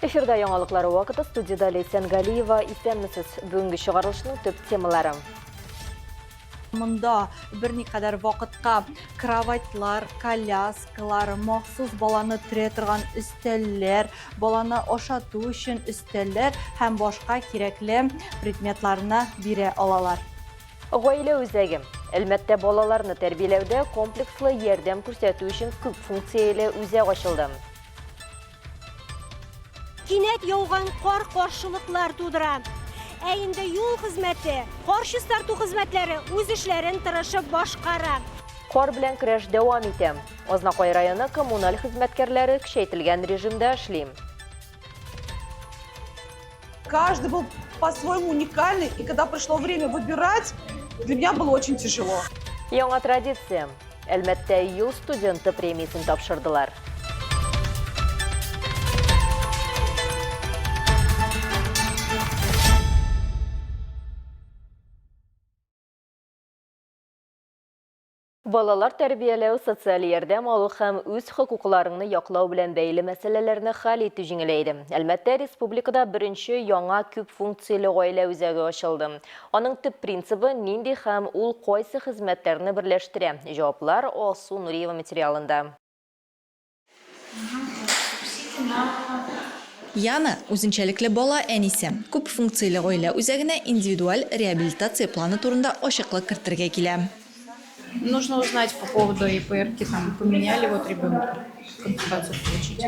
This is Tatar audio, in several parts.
Эфирда яңалыклары вакыты студияда Лейсен Галиева, исәнмесез бүгінгі шығарылышының төп темалары. Мында берникадәр вакытка кроватьлар, коляскалар, махсус баланы төрә торган өстәлләр, баланы ашату өчен өстәлләр һәм башка кирәкле предметларны бирә алалар. Гаилә үзәге. Әлмәттә балаларны тәрбияләүдә комплекслы ярдәм күрсәтү өчен күп функцияле үзәк ачылды. Кинәт яуган кар каршылыклар тудыра. Ә инде юл хезмәте, кар чистарту хезмәтләре үз эшләрен тырышып башкара. Кар белән көрәш дәвам итә. Азнакай районы коммуналь хезмәткәрләре көчәйтелгән режимда эшли. Каждый был по-своему уникальный, и когда пришло время выбирать, для меня было очень тяжело. Яңа традиция. Әлмәттә ел студенты премиясын тапшырдылар. Балалар тәрбияләү, социаль ярдәм алу һәм үз хокукларыңны яклау белән бәйле мәсьәләләрне хәл итү җиңеләйде. Әлмәттә республикада беренче яңа күп функцияле гаилә үзәге ачылды. Аның төп принцибы нинди һәм ул кайсы хезмәтләрне берләштерә? Җаваплар Алсу Нуриева материалында. Яна үзенчәлекле бала әнисе. Күп функцияле гаилә үзәгенә индивидуаль реабилитация планы турында ачыклык кертергә килә. Нужно узнать по поводу ИПРки, там поменяли вот ребенку, консультацию получить.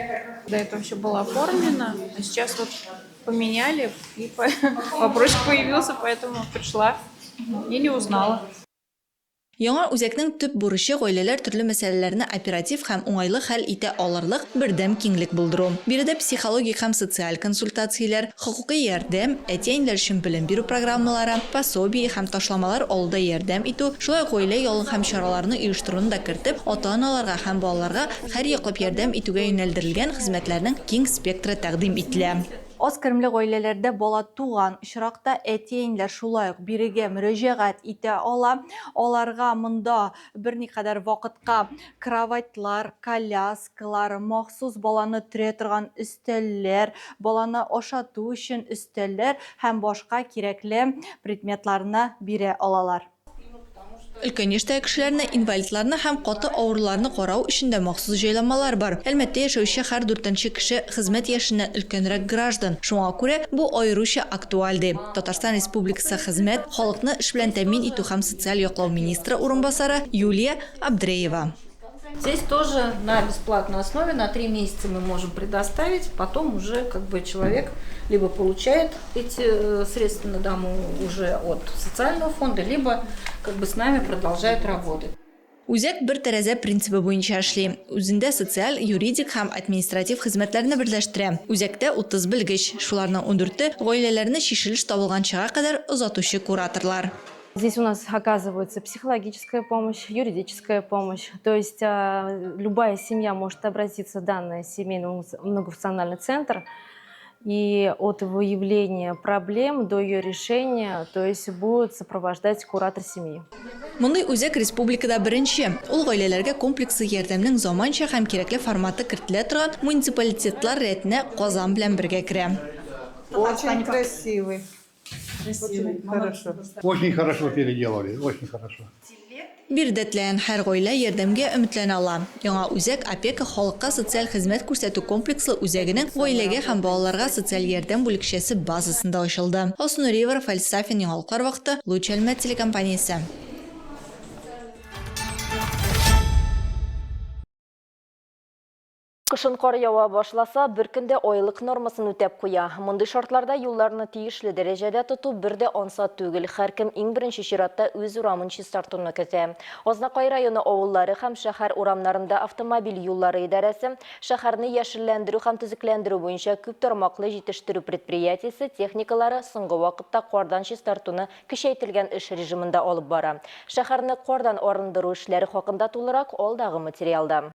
До этого все было оформлено, а сейчас вот поменяли, и вопросик появился, поэтому пришла и не узнала. Яңа үзәкнең төп бурычы гаиләләр төрле мәсьәләләрне оператив һәм уңайлы хәл итә алырлык бердәм киңлек булдыру. Биредә психологик һәм социаль консультацияләр, хокукый ярдәм, әтиәннәр өчен белем бирү программалары, пособие һәм ташламалар алуда ярдәм итү, шулай гаилә ялын һәм чараларны оештыруны да кертеп, ата-аналарга һәм балаларга һәр яклап ярдәм итүгә юнәлдерелгән хезмәтләрнең киң спектры тәкъдим ителә. Аз керемле гаиләләрдә бала туган очракта әтиәннәр шулай ук бирегә мөрәҗәгать итә ала. Аларга монда берникадәр вакытка кроватьлар, коляскалар, махсус баланы төрә торган өстәлләр, баланы ашату өчен өстәлләр һәм башка кирәкле предметларны бирә алалар. Өлкән яшьтәге кешеләрне, инвалидларны һәм каты авыруларны карау өчен дә махсус җайламалар бар. Әлмәттә яшәүче һәр 4нче кеше хезмәт яшеннән өлкәнрәк граждан. Шуңа күрә бу аеруча актуаль ди. Татарстан Республикасы хезмәт, халыкны эш белән тәэмин итү һәм социаль яклау министры урынбасары Юлия Абдреева. Здесь тоже на бесплатной основе на 3 месяца мы можем предоставить, потом уже человек либо получает эти средства на дому уже от социального фонда, либо с нами продолжает работать. Үзәк бер тәрәзә принципы буенча эшли. Үзендә социаль, юридик һәм административ хезмәтләрне берләштерә. Үзәктә 30 белгеч, шуларның 14-е гаиләләрне чишелеш табылганчага кадәр озатучы кураторлар. Здесь у нас оказывается психологическая помощь, юридическая помощь. То есть любая семья может обратиться в данный семейный многофункциональный центр. И от выявления проблем до ее решения, то есть будет сопровождать куратор семьи. Мондай үзәк республикада беренче. Ул гаиләләргә комплекслы ярдәмнең заманча һәм кирәкле форматы кертелә торган муниципалитетлар рәтенә Казан белән бергә керә. Очень красивый. Хорошо. Очень хорошо переделали, очень хорошо. Биредә теләгән һәр гаилә ярдәмгә өметләнә ала. Яңа үзәк опека халыкка социаль хезмәт күрсәтү комплекслы үзәгенең гаиләгә һәм балаларга социаль ярдәм бүлекчәсе базасында ачылды. Алсу Нуриева, Фәлсафин, яңалыклар вакыты, Луч Әлмәт телекомпаниясе. Кышын кар ява башласа, бер көндә айлык нормасын үтәп куя. Мондый шартларда юлларны тиешле дәрәҗәдә тоту бер дә ансат түгел. Һәркем иң беренче чиратта үз урамын чистартуны көтә. Азнакай районы авыллары һәм шәһәр урамнарында автомобиль юллары идарәсе шәһәрне яшелләндерү һәм төзекләндерү буенча күп тармаклы җитештерү предприятиесе техникалары соңгы вакытта кардан чистартуны көчәйтелгән эш режимында алып бара. Шәһәрне кардан арындыру эшләре хакында тулырак алдагы материалда.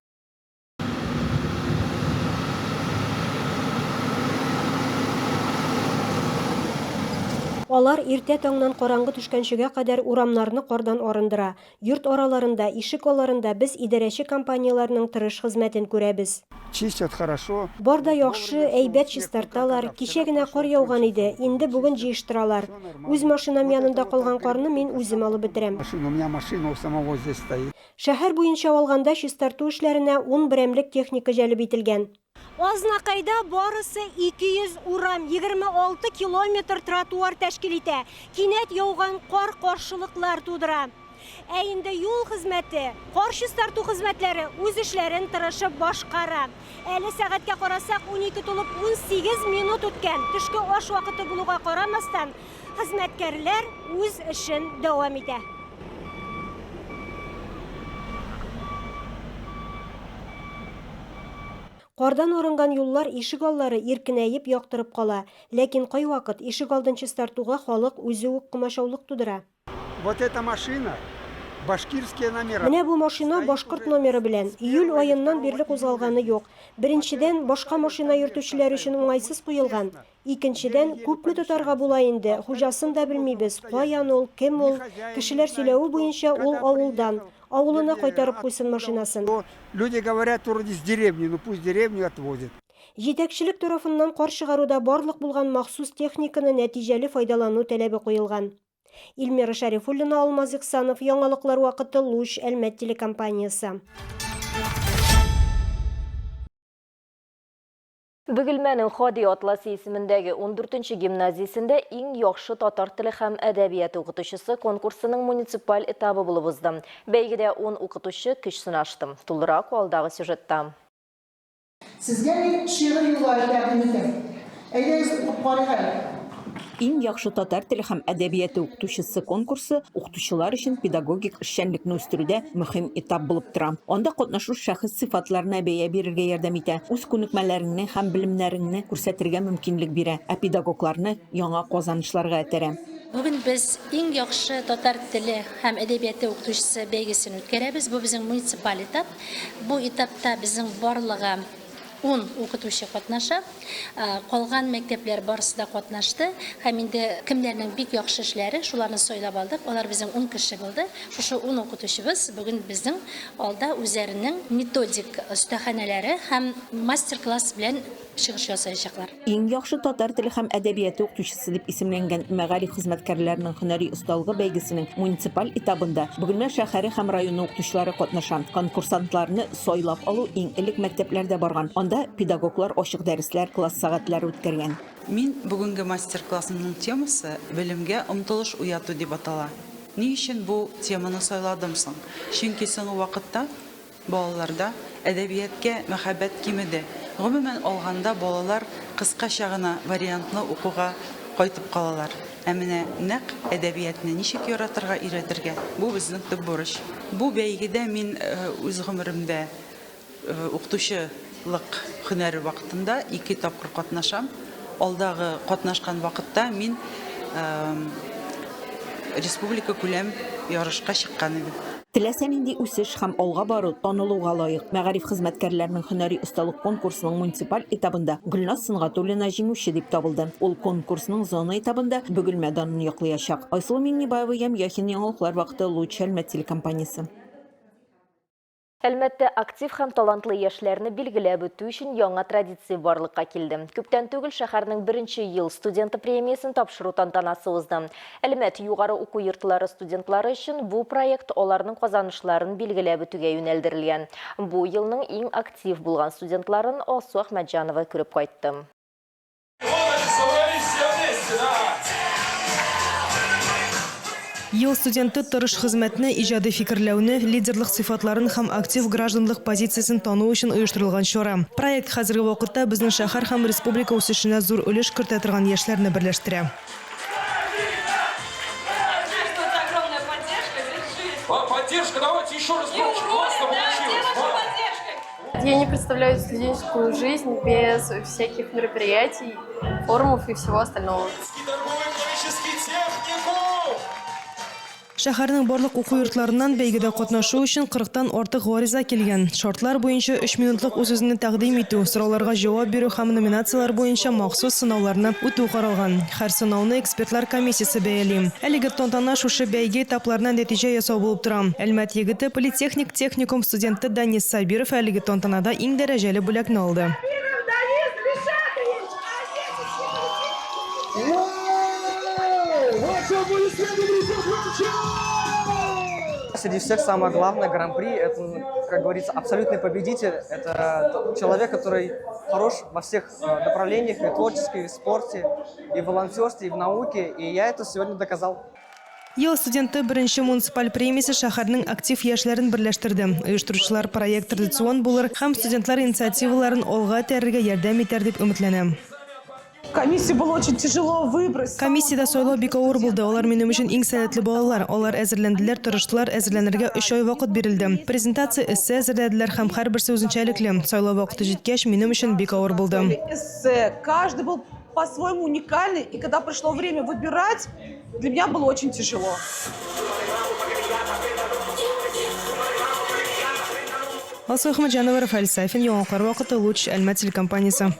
Алар иртә таңнан караңгы төшкәнчегә кадәр урамнарны кардан арындыра. Йорт араларында, ишек аларында без идарәче компанияларның тырыш хезмәтен күрәбез. чистят хорошо. Барда яхшы, әйбәт чистарталар. Кичә генә кар яуган иде, инде бүген җыештыралар. Үз машинам янында калган карны мин үзем алып бетерәм. У меня машина у самого здесь стоит. Шәһәр буенча алганда чистарту эшләренә 10 берәмлек техника җәлеп ителгән. Азнакайда барысы 200 урам, 26 километр тротуар тәшкил итә. Кинәт яуган кар каршылыклар тудыра. Ә инде юл хезмәте, кар чистарту хезмәтләре үз эшләрен тырышып башкара. Әле сәгатькә карасак 12 тулып 18 минут үткән. Төшке аш вакыты булуга карамастан, хезмәткәрләр үз эшен дәвам итә. Кардан арынган юллар ишек аллары иркенәеп яктырып кала, ләкин кайвакыт ишек алдын чистартуга халык үзе үк кымашаулык тудыра. Вот эта машина, башкирские номера. Менә бу машина башкорт номеры белән июль аеннан бирле кузгалганы юк. Беренчедән, башка машина йөртүчеләр өчен уңайсыз куелган. Икенчедән, күпме тотарга була инде, хуҗасын да белмибез. Каян ул, кем ул? Кешеләр сөйләве буенча ул авылдан. Авылына кайтарып куйсын машинасын. Люди говорят, вроде с деревни, ну пусть деревню отвозят. Җитәкчелек тарафыннан кар чыгаруда барлык булган махсус техниканы нәтиҗәле файдалану таләбе куелган. Илмира Шарифуллина, Алмаз Ихсанов, яңалыклар вакыты, Луч, Әлмәт телекомпаниясе. Бөгелмәнең Хади Атласы исемендәге 14-нче гимназиясендә иң яхшы татар теле һәм әдәбияты укытучысы конкурсының муниципаль этабы булып узды. Бәйгедә 10 укытучы көч сынашты. Тулырак алдагы сюжетта. Сезгә мин шигырь юллары тәкъдим итәм. Әйдәгез укып карыйк. Иң яхшы татар теле һәм әдәбияты укытучысы конкурсы укытучылар өчен педагогик эшчәнлекне үстерүдә мөһим этап булып тора. Анда катнашу шәхес сыйфатларына бәя бирергә ярдәм итә, үз күнекмәләреңне һәм белемнәреңне күрсәтергә мөмкинлек бирә, ә педагогларны яңа казанышларга этәрә. Бүген без иң яхшы татар теле һәм әдәбияты укытучысы бәйгесен үткәрәбез. Бу безнең муниципаль этап. Бу этапта безнең барлыгы 10 укытучы катнаша, калган мәктәпләр барысы да катнашты. Һәм инде кемнәрнең бик яхшы эшләре, шуларны сойлап алдык. Алар безнең 10 кеше булды. Шушы 10 укытучыбыз бүген безнең алда үзләренең методик остаханәләре һәм мастер-класс белән чыгыш ясаячаклар. Иң яхшы татар теле һәм әдәбияты укытучысы дип исемләнгән мәгариф хезмәткәрләренең һөнәри осталыгы бәйгесенең муниципаль этабында Бөгелмә шәһәре һәм районы укытучылары катнаша. Конкурсантларны сойлап алу иң элек мәктәпләрдә барган. Анда педагоглар ачык дәресләр, класс сәгатьләре үткәргән. Мин бүгенге мастер-классымның темасы белемгә омтылыш уяту дип атала. Ни өчен бу теманы сайладым соң? Чөнки соңгы вакытта балаларда әдәбияткә мәхәббәт кимеде. Гомумән алганда балалар кыскача гына вариантлы укуга кайтып калалар. Ә менә нәкъ әдәбиятны ничек яратырга өйрәтергә? Бу безнең төп бурыч. Бу бәйгедә мин үз гомеремдә укытучылык һөнәре вакытында 2 тапкыр катнашам. Алдагы катнашкан вакытта мин республика күләм ярышка чыккан идем. Теләсә нинди үсеш һәм алга бару танылуга лаек. Мәгариф хезмәткәрләренең һөнәри осталык конкурсының муниципаль этабында Гөлназ Сынгатуллина җиңүче дип табылды. Ул конкурсның зона этабында Бөгелмә данын яклаячак. Айсылу Миңнебаева һәм Яхин яңалыклар вакыты Луч Әлмәт телекомпаниясе. Әлмәттә актив һәм талантлы яшьләрне билгеләп үтү өчен яңа традиция барлыкка килде. Күптән түгел шәһәрнең 1нче ел студенты премиясын тапшыру тантанасы узды. Әлмәт югары уку йортлары студентлары өчен бу проект аларның казанышларын билгеләп үтүгә юнәлдерелгән. Бу елның иң актив булган студентларын Алсу Әхмәтҗанова күреп кайтты. Ел студенты тырыш хезмәтне, иҗади фикерләүне, лидерлык сыйфатларын һәм актив гражданлык позициясын тану өчен оештырылган чара. Проект хәзерге вакытта безнең шәһәр һәм республика үсешенә зур өлеш кертә торган яшьләрне берләштерә. Поддержка, давайте еще раз громче. Классно получилось. Я не представляю студенческую жизнь без всяких мероприятий, форумов и всего остального. Шәһәрнең барлык уку йортларыннан бәйгедә катнашу өчен 40-тан артык гариза килгән. Шартлар буенча 3 минутлык үз-үзенә тәкъдим итү, сорауларга җавап бирү һәм номинациялар буенча махсус сынауларны үтү каралган. Һәр сынауны экспертлар комиссиясе бәяли. Әлеге тантана шушы бәйге этапларына нәтиҗә ясау булып тора. Әлмәт егете политехник техникум студенты Данис Сабиров әлеге тантанада иң дәрәҗәле бүләкне алды. Среди всех самое главное гран-при, это, как говорится, абсолютный победитель. Это человек, который хорош во всех направлениях, и в творчестве, и в спорте, и в волонтерстве, и в науке. И я это сегодня доказал. Ел студенты беренче муниципаль премиясе шәһәрнең актив яшьләрен берләштерде. Оештыручылар проект традицион булыр һәм студентлар инициативаларын алга тәрергә ярдәм итәр дип өметләнә. Комиссии было очень тяжело выбрать. Комиссияда сайлау бик авыр булды. Алар минем өчен иң сәләтле балалар. Алар әзерләнделәр, тырыштылар, әзерләнергә 3 ай вакыт бирелде. Презентация эссе әзерләделәр һәм һәрберсе үзенчәлекле. Сайлау вакыты җиткәч, минем өчен бик авыр булды. Эссе, каждый был по-своему уникальный, и когда пришло время выбирать, для меня было очень тяжело. Алсу Ахмаджанова, Рафаэль Сайфин, Яңакар вакыты, Луч, Әлмәт телекомпаниясе.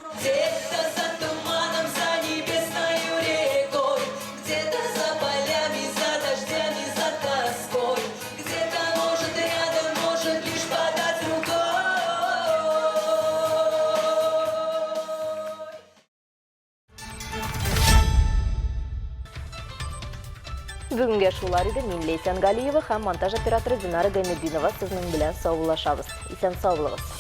Бүгінге шулар иде. Мин Лейсан Галиева һәм монтаж операторы Динара Гайнетдинова сезнең белән саулашабыз. Исән сау булыгыз.